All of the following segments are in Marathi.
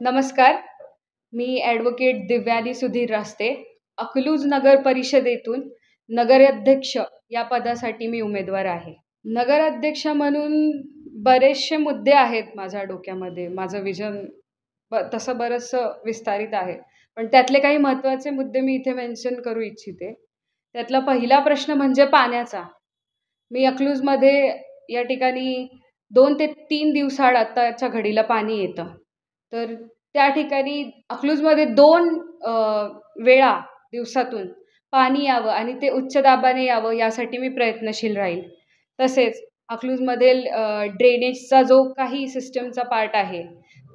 नमस्कार. मी ॲडव्होकेट दिव्यानी सुधीर रास्ते. अकलूज नगर परिषदेतून नगराध्यक्ष या पदासाठी मी उमेदवार आहे. नगराध्यक्ष म्हणून बरेचसे मुद्दे आहेत माझ्या डोक्यामध्ये. माझं विजन तसं बरंचसं विस्तारित आहे. पण त्यातले काही महत्त्वाचे मुद्दे मी इथे मेन्शन करू इच्छिते. त्यातला पहिला प्रश्न म्हणजे पाण्याचा. मी अकलूजमध्ये या ठिकाणी 2 ते 3 दिवसाआड आत्ताच्या घडीला पाणी येतं. तर त्या ठिकाणी अकलूजमध्ये 2 वेळा दिवसातून पाणी यावं आणि ते उच्च दाबाने यावं यासाठी मी प्रयत्नशील राहील. तसेच अकलूजमधील ड्रेनेजचा जो काही सिस्टमचा पार्ट आहे,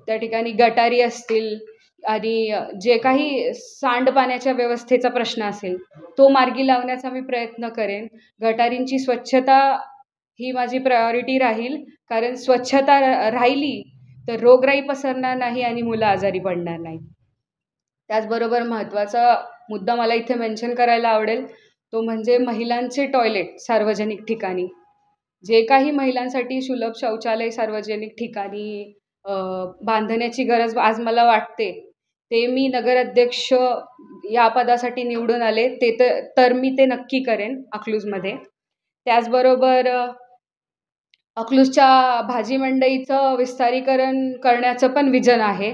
त्या ठिकाणी गटारी असतील आणि जे काही सांडपाण्याच्या व्यवस्थेचा प्रश्न असेल, तो मार्गी लावण्याचा मी प्रयत्न करेन. गटारींची स्वच्छता ही माझी प्रायोरिटी राहील, कारण स्वच्छता राहिली तर रोगराई पसरणार नाही आणि मुलं आजारी पडणार नाहीत. त्याचबरोबर महत्त्वाचा मुद्दा मला इथे मेन्शन करायला आवडेल, तो म्हणजे महिलांचे टॉयलेट सार्वजनिक ठिकाणी. जे काही महिलांसाठी सुलभ शौचालय सार्वजनिक ठिकाणी बांधण्याची गरज आज मला वाटते, ते मी नगराध्यक्ष या पदासाठी निवडून आले तर मी ते नक्की करेन अकलूजमध्ये. त्याचबरोबर अकलूजच्या भाजी मंडईचं विस्तारीकरण करण्याचं पण विजन आहे.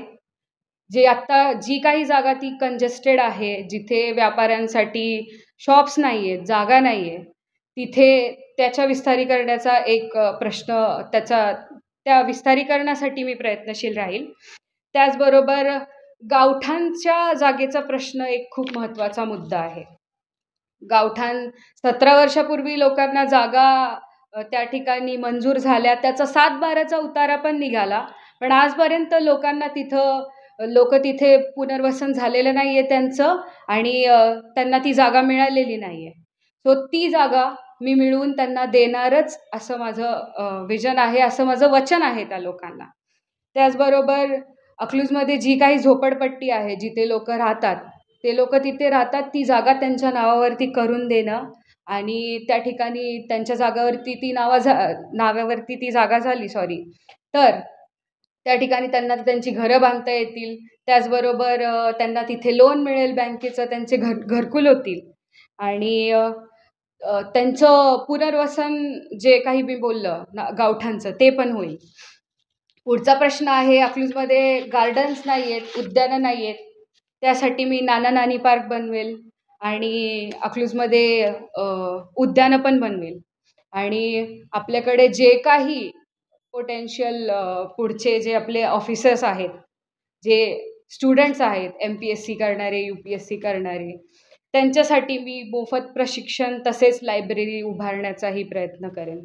आत्ता जी काही जागा ती कंजेस्टेड आहे, जिथे व्यापाऱ्यांसाठी शॉप्स नाही आहेत, जागा नाही आहे, तिथे त्याच्या विस्तारीकरणाचा एक प्रश्न त्या विस्तारीकरणासाठी मी प्रयत्नशील राहील. त्याचबरोबर गावठाणच्या जागेचा प्रश्न एक खूप महत्त्वाचा मुद्दा आहे. गावठाण 17 वर्षापूर्वी लोकांना जागा त्या ठिकाणी मंजूर झाल्या, त्याचा 7/12चा उतारा पण निघाला, पण आजपर्यंत लोक तिथे पुनर्वसन झालेलं नाही आहे त्यांचं आणि त्यांना ती जागा मिळालेली नाही आहे. सो ती जागा मी मिळवून त्यांना देणारच असं माझं विजन आहे, असं माझं वचन आहे त्या लोकांना. त्याचबरोबर अकलूजमध्ये जी काही झोपडपट्टी आहे, जिथे लोक राहतात, ते लोक तिथे राहतात, ती जागा त्यांच्या नावावरती करून देणं आणि त्या ठिकाणी त्यांच्या नावावरती ती जागा झाली तर त्या ठिकाणी त्यांना त्यांची घरं बांधता येतील. त्याचबरोबर त्यांना तिथे लोन मिळेल बँकेचं, त्यांचे घरकुल होतील आणि त्यांचं पुनर्वसन जे काही मी बोललं गावठाणचं ते पण होईल. पुढचा प्रश्न आहे, अकलूजमध्ये गार्डन्स नाही आहेत, उद्यानं नाही आहेत. त्यासाठी मी नाना नानी पार्क बनवेल आणि अकलूजमध्ये उद्यानं पण बनवेल आणि आपल्याकडे जे काही पोटेन्शियल पुढचे जे आपले ऑफिसर्स आहेत, जे स्टुडंट्स आहेत, MPSC करणारे, UPSC करणारे, त्यांच्यासाठी मी मोफत प्रशिक्षण तसेच लायब्ररी उभारण्याचाही प्रयत्न करेन.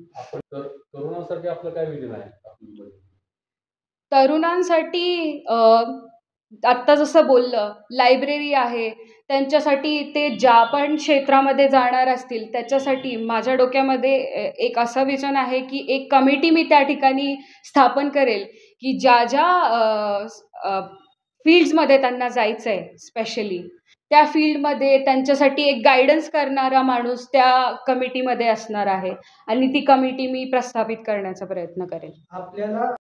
तरुणांसाठी आपलं काय विजन आहे? तरुणांसाठी आत्ता जसं बोललं, लायब्ररी आहे. त्यांच्यासाठी ते ज्या पण क्षेत्रामध्ये जाणार असतील त्याच्यासाठी माझ्या डोक्यामध्ये एक असं विजन आहे की एक कमिटी मी त्या ठिकाणी स्थापन करेल की ज्या फील्ड्समध्ये त्यांना जायचं आहे स्पेशली, त्या फील्डमध्ये त्यांच्यासाठी एक गायडन्स करणारा माणूस त्या कमिटीमध्ये असणार आहे आणि ती कमिटी मी प्रस्थापित करण्याचा प्रयत्न करेल. आपल्याला